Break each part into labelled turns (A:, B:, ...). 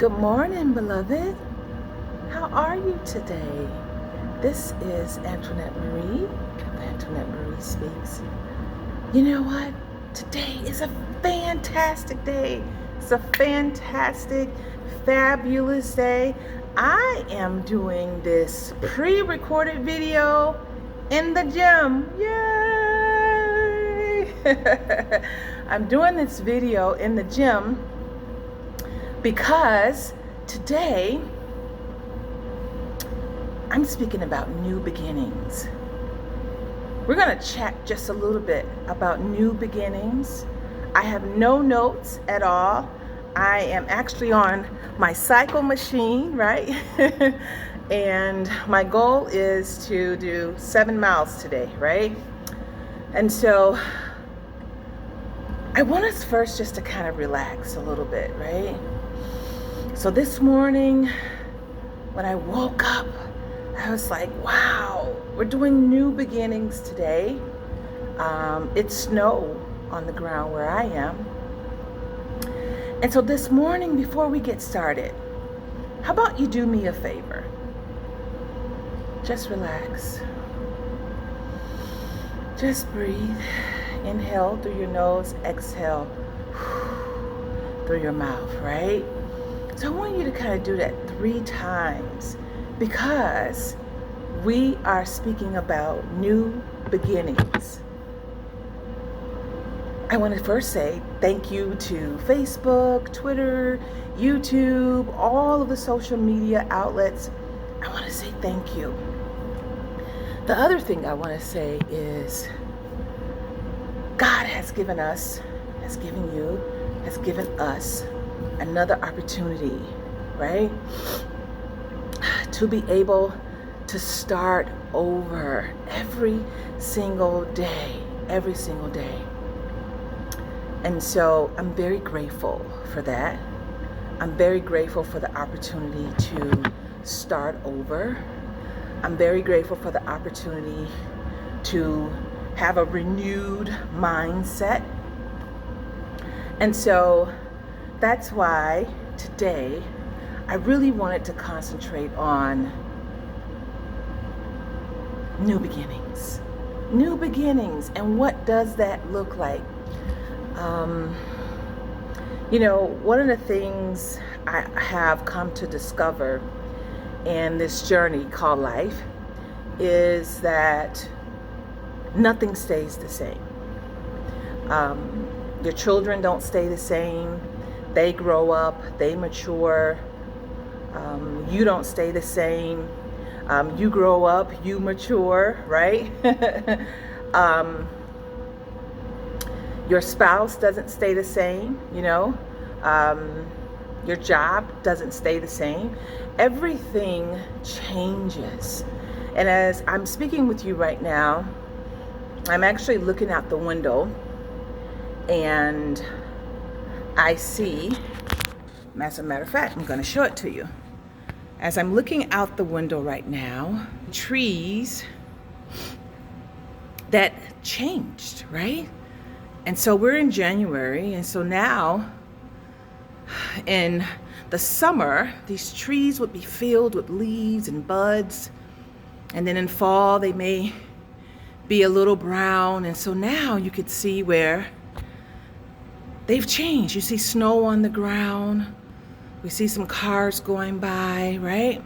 A: Good morning, beloved. How are you today? This is Antoinette Marie of Antoinette Marie Speaks. You know what? Today is a fantastic day. It's a fantastic, fabulous day. I am doing this pre-recorded video in the gym. Yay! I'm doing this video in the gym because today I'm speaking about new beginnings. We're going to chat just a little bit about new beginnings. I have no notes at all. I am actually on my cycle machine, right? And my goal is to do 7 miles today, right? And so I want us first just to kind of relax a little bit, right? So this morning, when I woke up, I was like, wow, we're doing new beginnings today. It's snow on the ground where I am. And so this morning, before we get started, how about you do me a favor? Just relax. Just breathe. Inhale through your nose, exhale through your mouth, right? So I want you to kind of do that 3 times because we are speaking about new beginnings. I want to first say thank you to Facebook, Twitter, YouTube, all of the social media outlets. I want to say thank you. The other thing I want to say is God has given us another opportunity, right? To be able to start over every single day. And so I'm very grateful for that. I'm very grateful for the opportunity to start over. I'm very grateful for the opportunity to have a renewed mindset. And so that's why today I really wanted to concentrate on new beginnings. New beginnings, and what does that look like? One of the things I have come to discover in this journey called life is that nothing stays the same. Your children don't stay the same. They grow up, they mature. You don't stay the same. You grow up, you mature, right? Your spouse doesn't stay the same, your job doesn't stay the same. Everything changes. And as I'm speaking with you right now, I'm actually looking out the window and I see, as a matter of fact, I'm going to show it to you. As I'm looking out the window right now, trees that changed, right? And so we're in January, and so now in the summer, these trees would be filled with leaves and buds, and then in fall they may be a little brown, and so now you could see where they've changed. You see snow on the ground. We see some cars going by, right?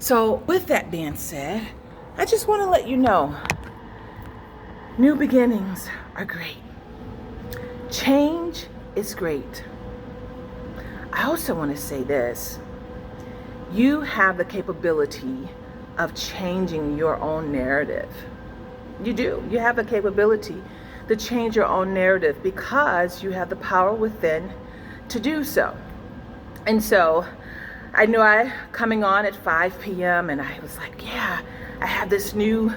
A: So with that being said, I just want to let you know, new beginnings are great. Change is great. I also want to say this. You have the capability of changing your own narrative. You do. You have the capability to change your own narrative because you have the power within to do so. And so I know I coming on at 5 p.m. and I was like, yeah, I have this new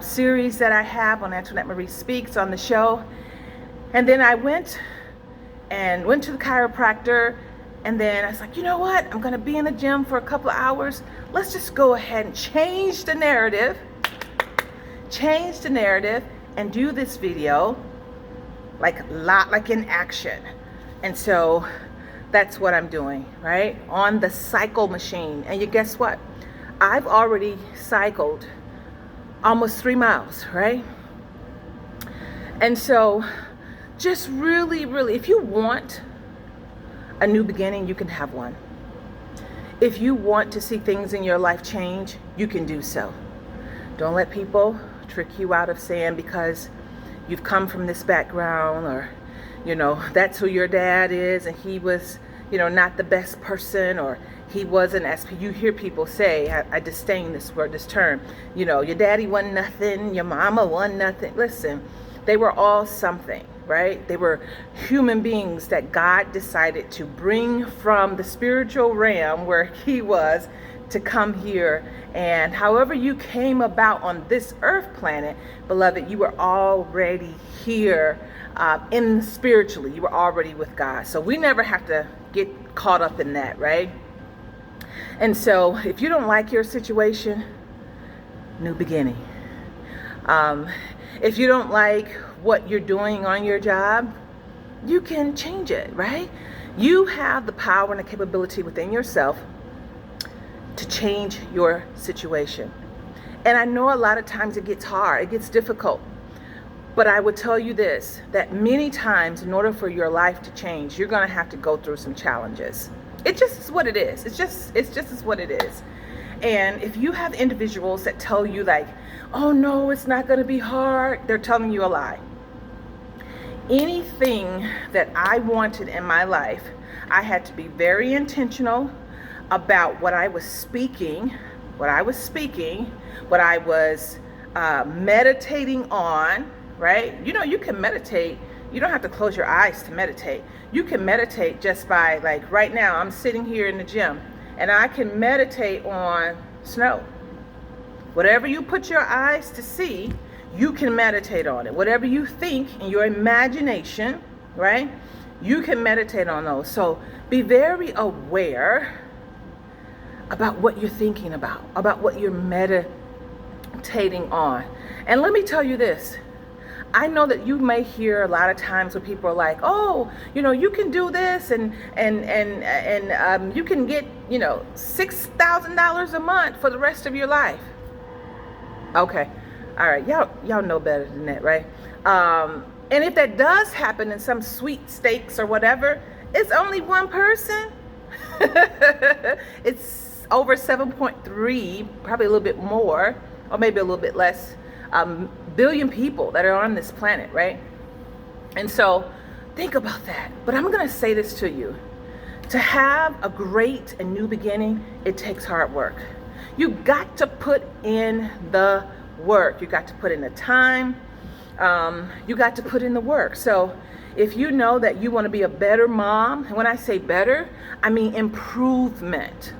A: series that I have on Antoinette Marie Speaks on the show. And then I went to the chiropractor, and then I was like, you know what? I'm going to be in the gym for a couple of hours. Let's just go ahead and change the narrative and do this video like in action. And so That's what I'm doing, right? On the cycle machine. And you guess what? I've already cycled almost 3 miles, right? And so just really, really, if you want a new beginning, you can have one. If you want to see things in your life change, you can do so. Don't let people trick you out of saying because you've come from this background, or that's who your dad is and he was not the best person, or he wasn't as you hear people say. I disdain this word, this term. Your daddy wasn't nothing, your mama wasn't nothing. Listen, they were all something, right? They were human beings that God decided to bring from the spiritual realm where he was to come here. And however you came about on this earth planet, beloved, you were already here in spiritually. You were already with God. So we never have to get caught up in that, right? And so if you don't like your situation, new beginning. If you don't like what you're doing on your job, you can change it, right? You have the power and the capability within yourself to change your situation. And I know a lot of times it gets hard, it gets difficult. But I would tell you this, that many times in order for your life to change, you're going to have to go through some challenges. It just is what it is. It's just is what it is. And if you have individuals that tell you like, oh no, it's not going to be hard, they're telling you a lie. Anything that I wanted in my life, I had to be very intentional about what I was speaking, what I was meditating on, right? You can meditate. You don't have to close your eyes to meditate. You can meditate just by, like right now, I'm sitting here in the gym and I can meditate on snow. Whatever you put your eyes to see, you can meditate on it. Whatever you think in your imagination, right? You can meditate on those. So be very aware about what you're thinking about what you're meditating on. And let me tell you this. I know that you may hear a lot of times when people are like, oh, you can do this and you can get, $6,000 a month for the rest of your life. Okay. All right. Y'all know better than that, right? And if that does happen in some sweepstakes or whatever, it's only one person. It's over 7.3, probably a little bit more, or maybe a little bit less, billion people that are on this planet, right? And so think about that. But I'm going to say this to you. To have a great and new beginning, it takes hard work. You got to put in the work. You got to put in the time. You got to put in the work. So if you know that you want to be a better mom, and when I say better, I mean improvement.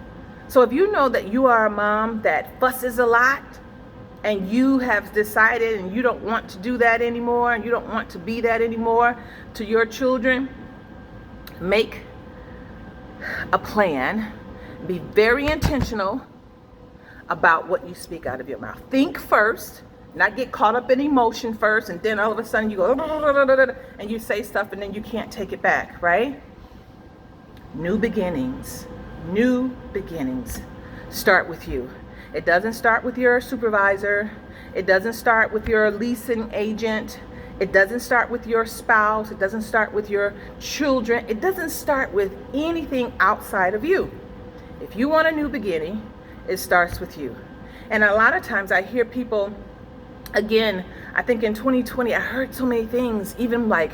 A: So if you know that you are a mom that fusses a lot, and you have decided and you don't want to do that anymore, and you don't want to be that anymore to your children, make a plan. Be very intentional about what you speak out of your mouth. Think first, not get caught up in emotion first, and then all of a sudden you go and you say stuff and then you can't take it back, right? New beginnings start with you. It doesn't start with your supervisor. It doesn't start with your leasing agent. It doesn't start with your spouse. It doesn't start with your children. It doesn't start with anything outside of you. If you want a new beginning, it starts with you. And a lot of times I hear people, again, I think in 2020, I heard so many things, even like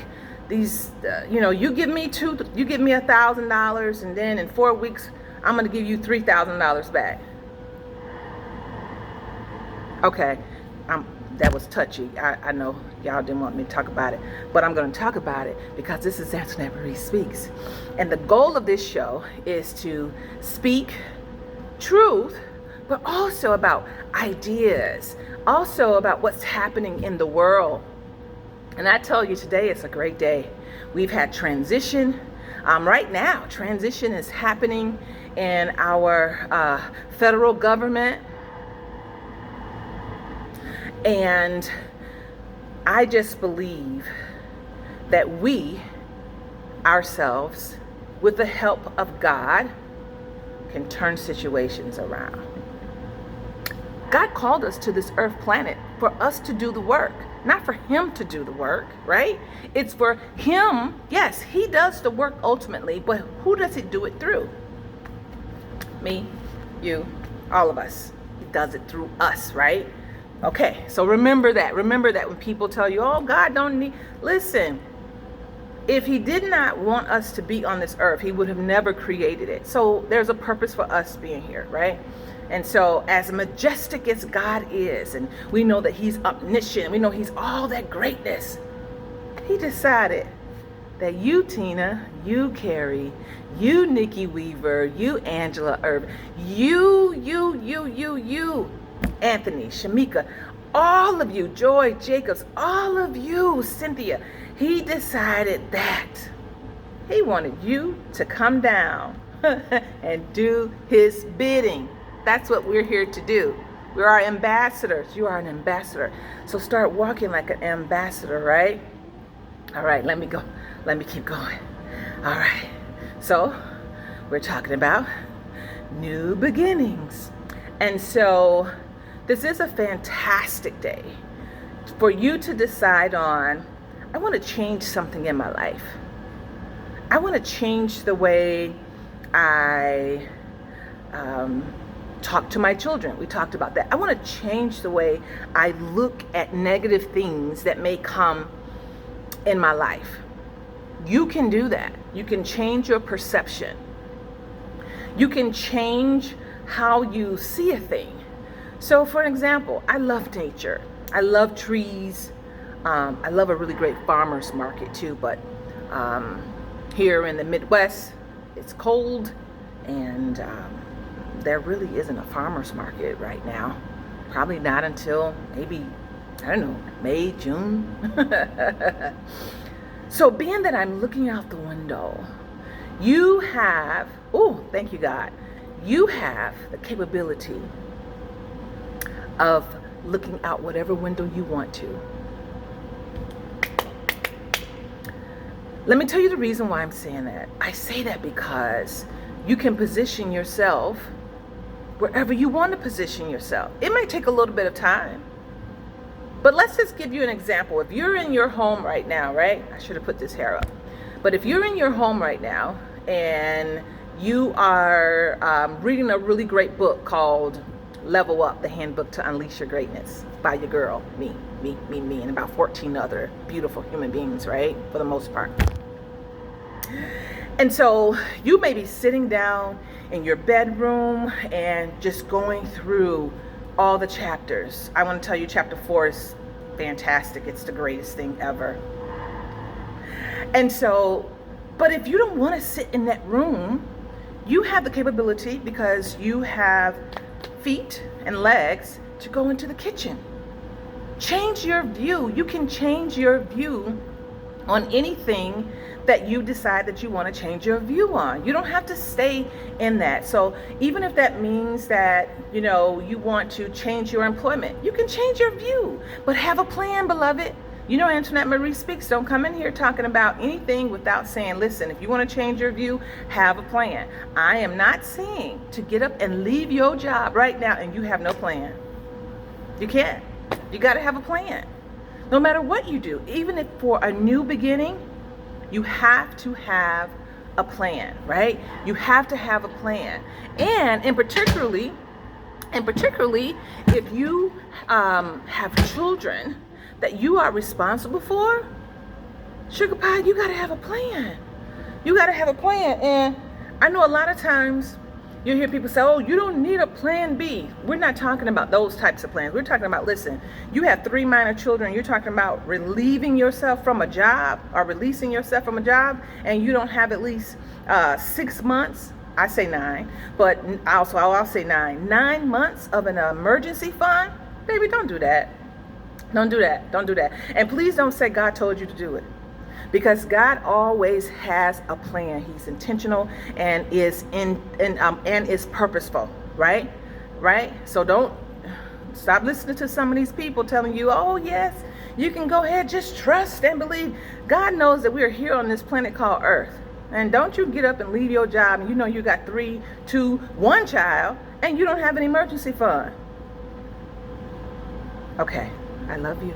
A: these, you give me $1,000, and then in 4 weeks, I'm going to give you $3,000 back. Okay, that was touchy. I know y'all didn't want me to talk about it, but I'm going to talk about it because this is Antoinette Marie Speaks. And the goal of this show is to speak truth, but also about ideas, also about what's happening in the world. And I tell you, today it's a great day. We've had transition. Right now, transition is happening in our federal government. And I just believe that we ourselves with the help of God, can turn situations around. God called us to this earth planet for us to do the work, not for him to do the work, right? It's for him. Yes, he does the work ultimately, but who does he do it through? Me, you, all of us. He does it through us, right? Okay, so remember that. Remember that when people tell you, oh, God don't need, listen, if he did not want us to be on this earth, he would have never created it. So there's a purpose for us being here, right? And so as majestic as God is, and we know that he's omniscient, we know he's all that greatness, he decided that you, Tina, you, Carrie, you, Nikki Weaver, you, Angela Irv, you, Anthony, Shamika, all of you, Joy Jacobs, all of you, Cynthia, he decided that he wanted you to come down and do his bidding. That's what we're here to do. We are ambassadors. You are an ambassador. So start walking like an ambassador, right? All right, let me go. Let me keep going. All right. So we're talking about new beginnings. And so this is a fantastic day for you to decide on, I want to change something in my life. I want to change the way I talk to my children. We talked about that. I want to change the way I look at negative things that may come in my life. You can do that. You can change your perception. You can change how you see a thing. So for example, I love nature. I love trees. I love a really great farmer's market too, but here in the Midwest, it's cold, and there really isn't a farmer's market right now. Probably not until maybe, I don't know, May, June. So being that I'm looking out the window, you have, oh, thank you, God. You have the capability of looking out whatever window you want to. Let me tell you the reason why I'm saying that. I say that because you can position yourself wherever you want to position yourself. It might take a little bit of time. But let's just give you an example. If you're in your home right now, right? I should have put this hair up. But if you're in your home right now and you are reading a really great book called Level Up, the Handbook to Unleash Your Greatness by your girl, me, and about 14 other beautiful human beings, right? For the most part. And so you may be sitting down in your bedroom and just going through all the chapters. I want to tell you, chapter 4 is fantastic. It's the greatest thing ever. And so, but if you don't want to sit in that room, you have the capability, because you have feet and legs, to go into the kitchen. Change your view. You can change your view on anything that you decide that you want to change your view on. You don't have to stay in that. So even if that means that, you want to change your employment, you can change your view, but have a plan, beloved. Antoinette Marie Speaks don't come in here talking about anything without saying, listen, if you want to change your view, have a plan. I am not saying to get up and leave your job right now and you have no plan. You can't. You got to have a plan. No matter what you do, even if for a new beginning, you have to have a plan, right? You have to have a plan. And particularly if you have children that you are responsible for, sugar pie, you got to have a plan. You got to have a plan. And I know a lot of times you hear people say, oh, you don't need a plan B. We're not talking about those types of plans. We're talking about, listen, you have 3 minor children. You're talking about relieving yourself from a job or releasing yourself from a job, and you don't have at least 6 months. I say 9, but also I'll say 9. 9 months of an emergency fund? Baby, don't do that. Don't do that. Don't do that. And please don't say God told you to do it. Because God always has a plan. He's intentional and is and is purposeful, right? Right? So don't stop listening to some of these people telling you, oh yes, you can go ahead, just trust and believe. God knows that we are here on this planet called Earth. And don't you get up and leave your job and you know you got 3, 2, 1 child and you don't have an emergency fund. Okay, I love you.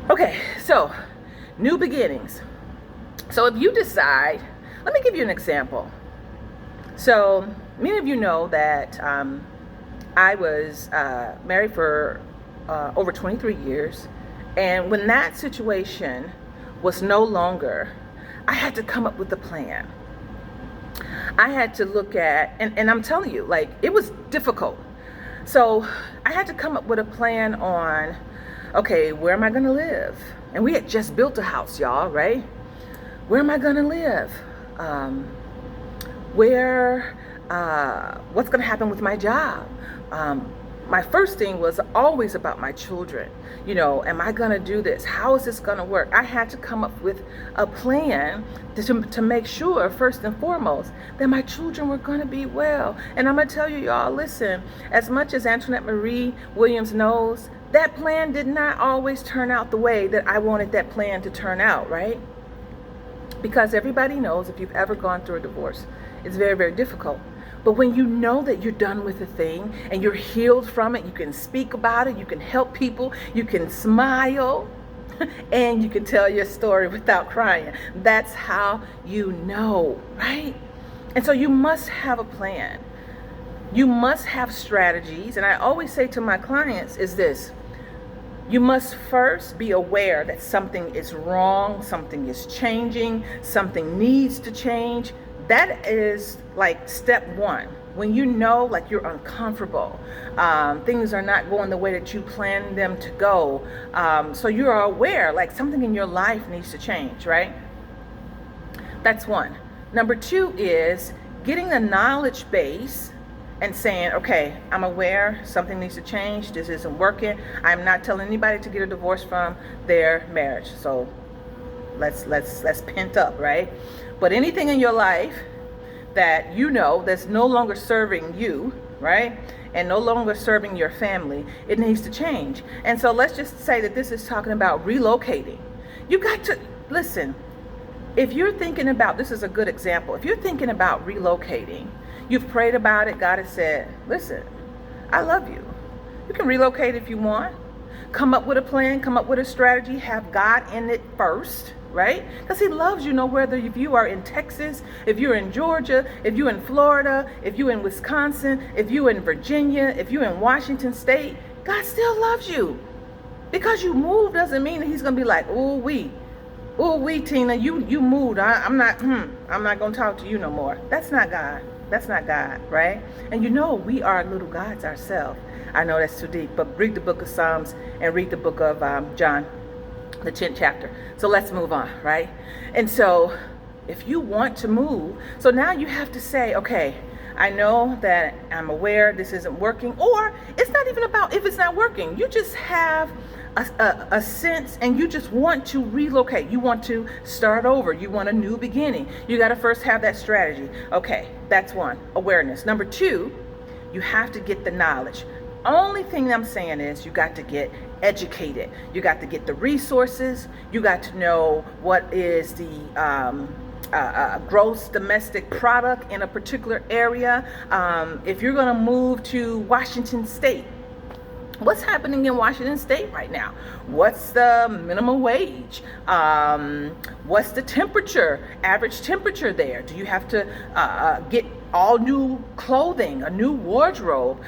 A: Okay, so new beginnings. So if you decide, let me give you an example. So many of you know that I was married for over 23 years. And when that situation was no longer, I had to come up with a plan. I had to look at, and I'm telling you, like, it was difficult. So I had to come up with a plan on, okay, where am I going to live? And we had just built a house, y'all, right? Where am I going to live? What's going to happen with my job? My first thing was always about my children. You know, am I going to do this? How is this going to work? I had to come up with a plan to make sure, first and foremost, that my children were going to be well. And I'm going to tell you, y'all, listen, as much as Antoinette Marie Williams knows, that plan did not always turn out the way that I wanted that plan to turn out, right? Because everybody knows, if you've ever gone through a divorce, it's very, very difficult. But when you know that you're done with the thing and you're healed from it, you can speak about it, you can help people, you can smile, and you can tell your story without crying. That's how you know, right? And so you must have a plan. You must have strategies. And I always say to my clients is this: you must first be aware that something is wrong, something is changing, something needs to change. That is like step one. When you know, like, you're uncomfortable, things are not going the way that you planned them to go. So you're aware, like, something in your life needs to change, right? That's one. Number two is getting a knowledge base and saying, okay, I'm aware something needs to change. This isn't working. I'm not telling anybody to get a divorce from their marriage. So let's pent up, right? But anything in your life that you know that's no longer serving you, right, and no longer serving your family, it needs to change. And so let's just say that this is talking about relocating. You got to listen. If you're thinking about, this is a good example. If you're thinking about relocating, you've prayed about it, God has said, listen, I love you. You can relocate if you want. Come up with a plan, come up with a strategy, have God in it first, right? Because he loves you, no whether if you are in Texas, if you're in Georgia, if you're in Florida, if you're in Wisconsin, if you're in Virginia, if you're in Washington State, God still loves you. Because you moved doesn't mean that he's going to be like, ooh wee, Tina, you moved. I'm not going to talk to you no more. That's not God. That's not God, right? And you know, we are little gods ourselves. I know that's too deep, but read the book of Psalms and read the book of John, the 10th chapter. So let's move on, right? And so if you want to move, so now you have to say, okay, I know that I'm aware this isn't working, or it's not even about if it's not working. You just have a sense and you just want to relocate. You want to start over. You want a new beginning. You got to first have that strategy. Okay, that's one, awareness. Number two, you have to get the knowledge. Only thing I'm saying is you got to get educated. You got to get the resources. You got to know what is the gross domestic product in a particular area. If you're going to move to Washington State, what's happening in Washington State right now? What's the minimum wage? What's the temperature, average temperature there? Do you have to get all new clothing, a new wardrobe?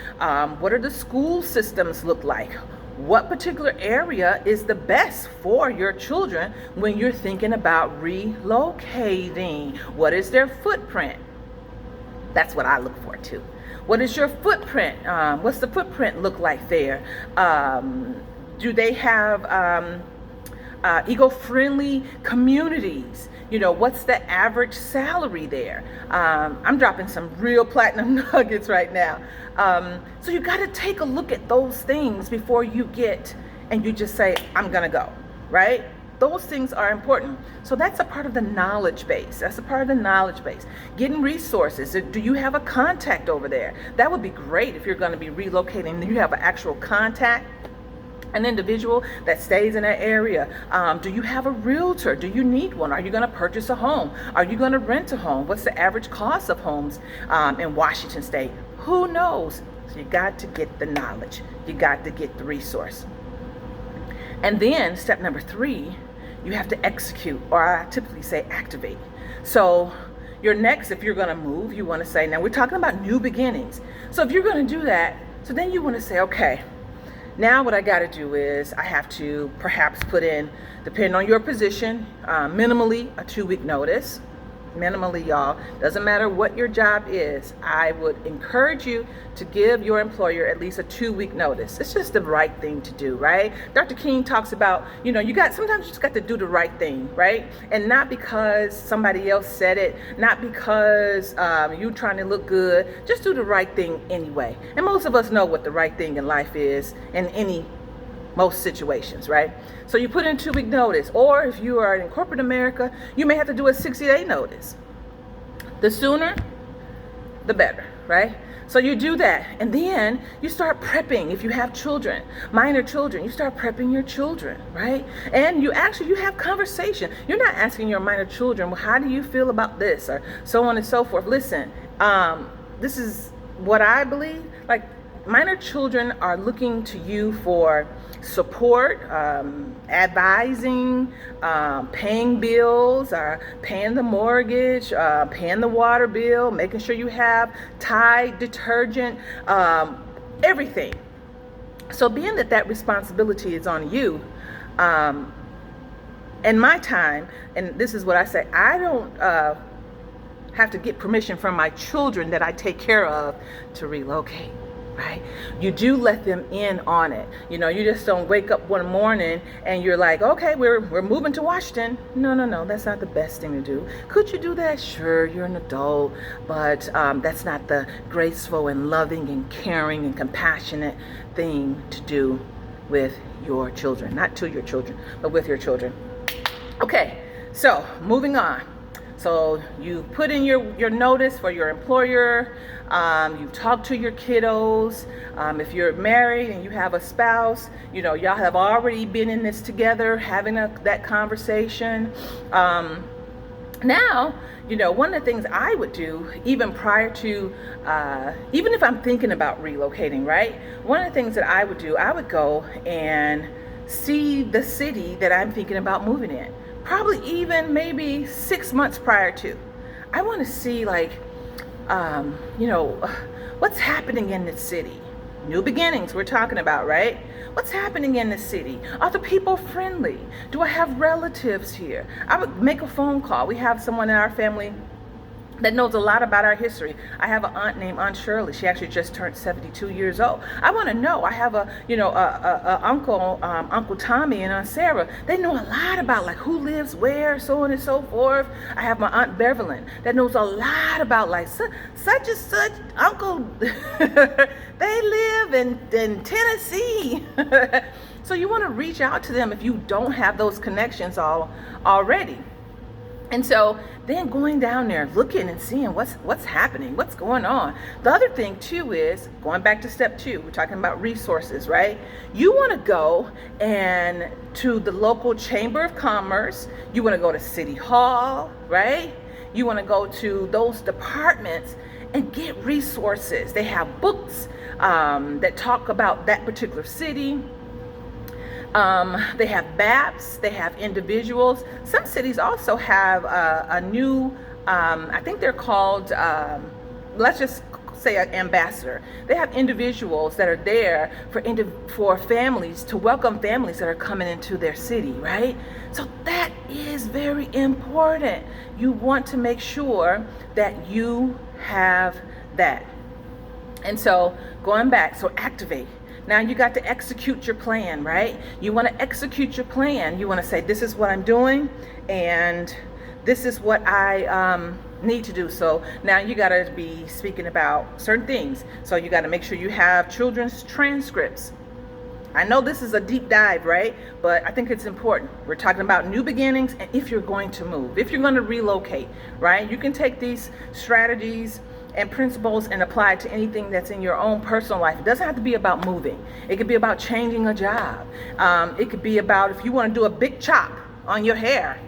A: What are the school systems look like? What particular area is the best for your children when you're thinking about relocating? What is their footprint? That's what I look for too. What is your footprint? What's the footprint look like there? Do they have eco-friendly communities? You know, what's the average salary there? I'm dropping some real platinum nuggets right now. So you got to take a look at those things before you get and you just say, I'm going to go, right? Those things are important. So that's a part of the knowledge base. That's a part of the knowledge base. Getting resources. Do you have a contact over there? That would be great if you're going to be relocating and you have an actual contact an individual that stays in that area? Do you have a realtor? Do you need one? Are you going to purchase a home? Are you going to rent a home? What's the average cost of homes in Washington State? Who knows? So you got to get the knowledge. You got to get the resource. And then step number 3, you have to execute, or I typically say activate. So your next, if you're going to move, you want to say, now we're talking about new beginnings. So if you're going to do that, so then you want to say, okay, now what I got to do is I have to perhaps put in, depending on your position, minimally a 2-week notice. Minimally, y'all. Doesn't matter what your job is. I would encourage you to give your employer at least a 2-week notice. It's just the right thing to do, right? Dr. King talks about, sometimes you just got to do the right thing, right? And not because somebody else said it, not because you're trying to look good. Just do the right thing anyway. And most of us know what the right thing in life is in most situations, right? So you put in 2-week notice, or if you are in corporate America, you may have to do a 60-day notice. The sooner, the better, right? So you do that, and then you start prepping. If you have children, minor children, you start prepping your children, right? And you have conversation. You're not asking your minor children, well, how do you feel about this, or so on and so forth. Listen, this is what I believe. Like, minor children are looking to you for support, advising, paying bills, paying the mortgage, paying the water bill, making sure you have Tide detergent, everything. So being that responsibility is on you, in my time, and this is what I say, I don't have to get permission from my children that I take care of to relocate. Right? You do let them in on it. You just don't wake up one morning and you're like, okay, we're moving to Washington. No, that's not the best thing to do. Could you do that? Sure, you're an adult, but that's not the graceful and loving and caring and compassionate thing to do with your children. Not to your children, but with your children. Okay, so moving on. So you put in your notice for your employer. You've talked to your kiddos. If you're married and you have a spouse, y'all have already been in this together, having that conversation. Now, one of the things I would do, even prior to, even if I'm thinking about relocating, right? One of the things that I would do, I would go and see the city that I'm thinking about moving in. Probably even maybe 6 months prior to. I want to see what's happening in the city. New beginnings we're talking about, right? What's happening in the city? Are the people friendly? Do I have relatives here? I would make a phone call. We have someone in our family that knows a lot about our history. I have an aunt named Aunt Shirley. She actually just turned 72 years old. I want to know. I have a uncle, Uncle Tommy and Aunt Sarah. They know a lot about who lives where, so on and so forth. I have my Aunt Beverlyn that knows a lot about such and such uncle. They live in Tennessee. So you want to reach out to them if you don't have those connections already. And so then going down there, looking and seeing what's happening, what's going on. The other thing too is, going back to step 2, we're talking about resources, right? You want to go and to the local chamber of commerce. You want to go to City Hall, right? You want to go to those departments and get resources. They have books that talk about that particular city. They have BAPs, they have individuals. Some cities also have a new, I think they're called, let's just say an ambassador. They have individuals that are there for families, to welcome families that are coming into their city, right? So that is very important. You want to make sure that you have that. And so going back, so activate. Now you got to execute your plan, right? You want to execute your plan. You want to say, this is what I'm doing, and this is what I need to do. So now you got to be speaking about certain things. So you got to make sure you have children's transcripts. I know this is a deep dive, right? But I think it's important. We're talking about new beginnings, and if you're going to move, if you're going to relocate, right? You can take these strategies and principles and apply it to anything that's in your own personal life. It doesn't have to be about moving. It could be about changing a job. It could be about if you want to do a big chop on your hair.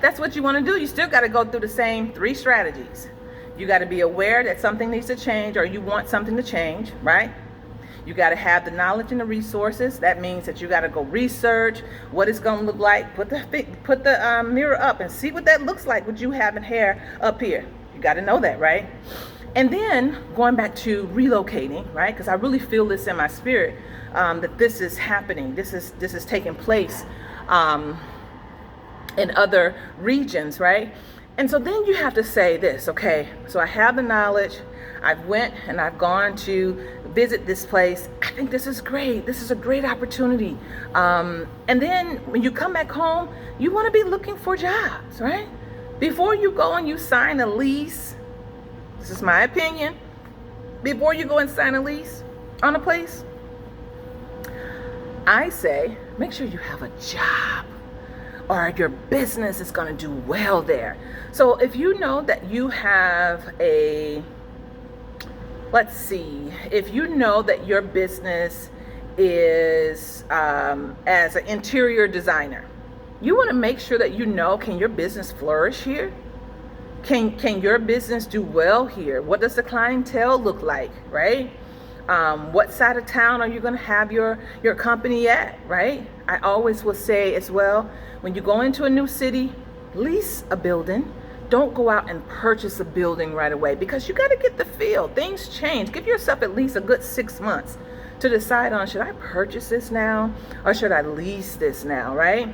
A: That's what you want to do. You still got to go through the same 3 strategies. You got to be aware that something needs to change, or you want something to change, right? You got to have the knowledge and the resources. That means that you got to go research what it's going to look like. Put the mirror up and see what that looks like with you having hair up here. You got to know that, right? And then going back to relocating, right? Because I really feel this in my spirit, that this is happening. This is taking place in other regions, right? And so then you have to say this, okay, so I have the knowledge. I've went and I've gone to visit this place. I think this is great. This is a great opportunity. And then when you come back home, you want to be looking for jobs, right? Before you go and you sign a lease, this is my opinion, before you go and sign a lease on a place, I say, make sure you have a job, or your business is going to do well there. So if you know that you have if you know that your business is as an interior designer, you want to make sure that you know, can your business flourish here? Can your business do well here? What does the clientele look like, right? What side of town are you going to have your company at, right? I always will say as well, when you go into a new city, lease a building. Don't go out and purchase a building right away, because you got to get the feel. Things change. Give yourself at least a good 6 months to decide on, should I purchase this now or should I lease this now, right?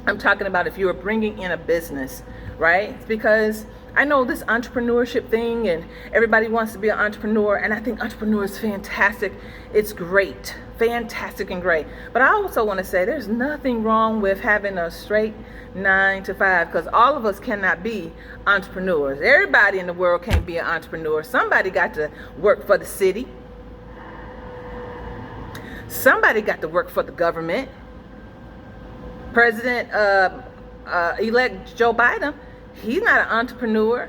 A: I'm talking about if you are bringing in a business, right? Because I know this entrepreneurship thing and everybody wants to be an entrepreneur, and I think entrepreneur is fantastic. It's great, fantastic and great. But I also want to say there's nothing wrong with having a straight 9 to 5, because all of us cannot be entrepreneurs. Everybody in the world can't be an entrepreneur. Somebody got to work for the city. Somebody got to work for the government. President elect Joe Biden, he's not an entrepreneur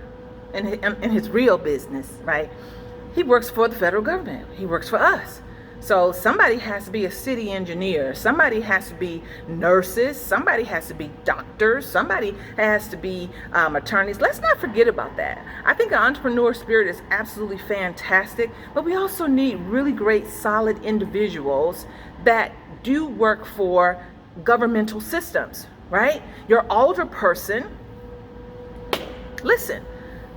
A: in his real business, right? He works for the federal government. He works for us. So somebody has to be a city engineer. Somebody has to be nurses. Somebody has to be doctors. Somebody has to be attorneys. Let's not forget about that. I think an entrepreneur spirit is absolutely fantastic, but we also need really great, solid individuals that do work for governmental systems, right? Your older person, listen.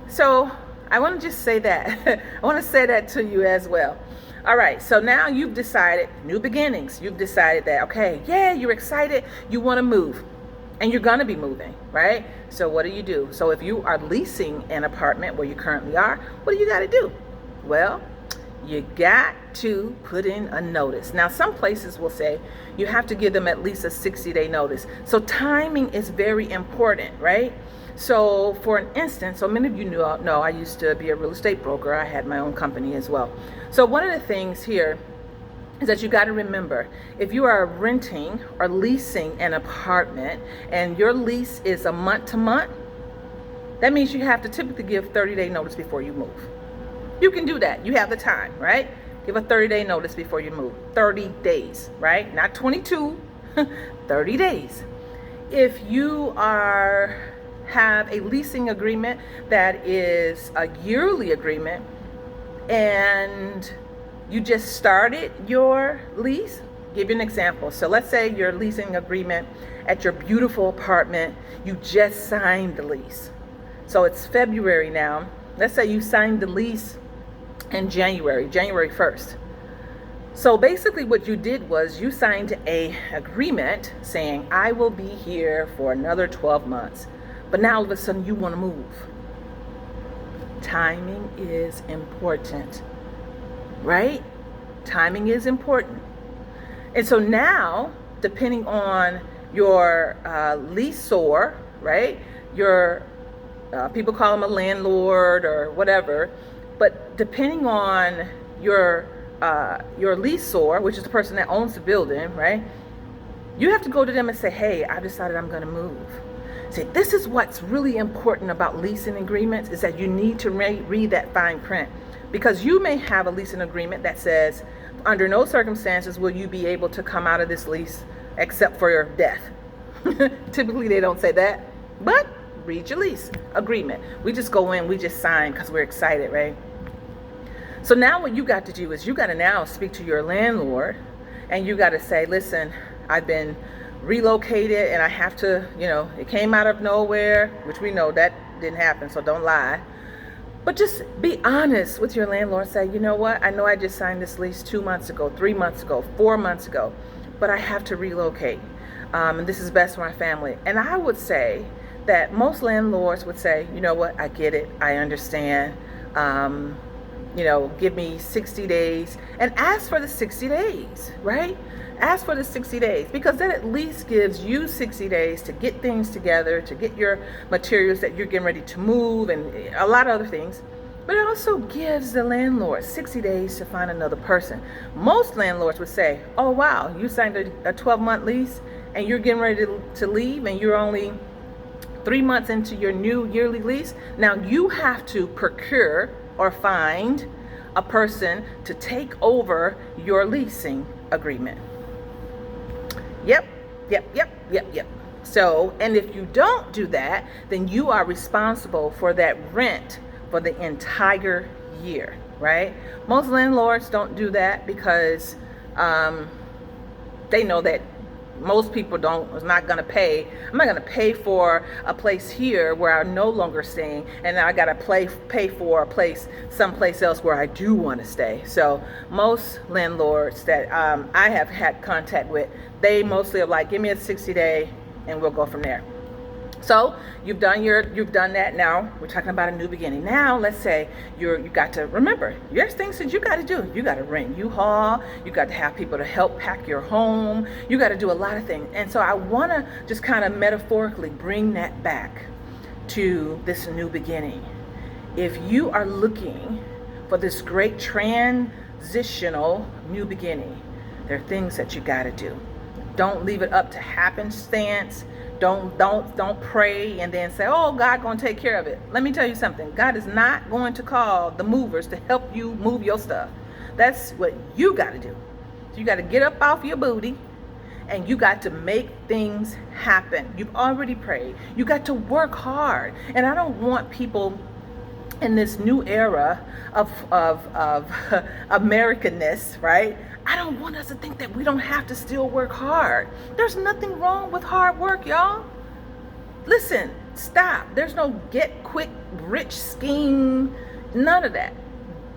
A: So I want to just say that. I want to say that to you as well. All right, so now you've decided, new beginnings. You've decided that, okay, yeah, you're excited. You want to move, and you're going to be moving, right? So what do? So if you are leasing an apartment where you currently are, what do you got to do? Well, you got to put in a notice. Now, some places will say you have to give them at least a 60-day notice. So timing is very important, right? So for an instance, so many of you know I used to be a real estate broker. I had my own company as well. So one of the things here is that you got to remember, if you are renting or leasing an apartment and your lease is a month to month, that means you have to typically give 30-day notice before you move. You can do that. You have the time, right? Give a 30-day notice before you move. 30 days, right? Not 22, 30 days. If you have a leasing agreement that is a yearly agreement and you just started your lease, give you an example. So let's say your leasing agreement at your beautiful apartment, you just signed the lease. So it's February now. Let's say you signed the lease in January 1st. So basically what you did was you signed a agreement saying, I will be here for another 12 months. But now all of a sudden you want to move. Timing is important, right? Timing is important. And so now, depending on your leaseor, right? Your people call them a landlord or whatever, but depending on your leaseor, which is the person that owns the building, right? You have to go to them and say, hey, I decided I'm going to move. See, this is what's really important about leasing agreements, is that you need to read that fine print, because you may have a leasing agreement that says, under no circumstances will you be able to come out of this lease except for your death. Typically they don't say that, but read your lease agreement. We just go in, we just sign because we're excited, right? So now what you got to do is you got to now speak to your landlord, and you got to say, listen, I've been relocated and I have to, it came out of nowhere, which we know that didn't happen, so don't lie. But just be honest with your landlord. Say, you know what, I know I just signed this lease 2 months ago, 3 months ago, 4 months ago, but I have to relocate. And this is best for my family. And I would say that most landlords would say, you know what, I get it, I understand. Give me 60 days, and ask for the 60 days, right? Ask for the 60 days, because that at least gives you 60 days to get things together, to get your materials that you're getting ready to move, and a lot of other things. But it also gives the landlord 60 days to find another person. Most landlords would say, oh wow, you signed a 12-month lease and you're getting ready to leave, and you're only 3 months into your new yearly lease. Now you have to procure or find a person to take over your leasing agreement. Yep. So, and if you don't do that, then you are responsible for that rent for the entire year, right? Most landlords don't do that because they know that most people is not going to pay. I'm not going to pay for a place here where I'm no longer staying, and now I got to pay for a place someplace else where I do want to stay. So most landlords that I have had contact with, they mostly are like, give me a 60-day and we'll go from there. So you've done that. Now we're talking about a new beginning. Now let's say you got to remember, there's things that you got to do. You got to rent U-Haul. You got to have people to help pack your home. You got to do a lot of things. And so I want to just kind of metaphorically bring that back to this new beginning. If you are looking for this great transitional new beginning, there are things that you got to do. Don't leave it up to happenstance. Don't pray and then say, oh, God gonna take care of it. Let me tell you something. God is not going to call the movers to help you move your stuff. That's what you got to do. So you got to get up off your booty and you got to make things happen. You've already prayed. You got to work hard. And I don't want people in this new era of Americanness, right? I don't want us to think that we don't have to still work hard. There's nothing wrong with hard work, y'all. Listen, stop. There's no get quick rich scheme, none of that.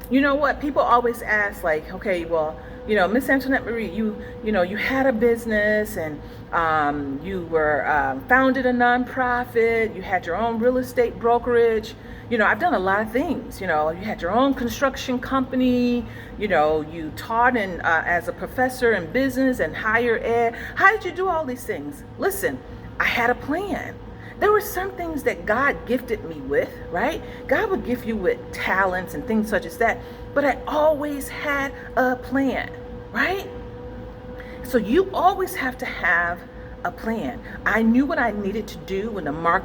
A: You know what? People always ask, like, okay, well, Miss Antoinette Marie, you had a business, and you were founded a nonprofit. You had your own real estate brokerage. I've done a lot of things. You had your own construction company. You taught as a professor in business and higher ed. How did you do all these things? Listen, I had a plan. There were some things that God gifted me with, right? God would gift you with talents and things such as that. But I always had a plan, right? So you always have to have a plan. I knew what I needed to do when the market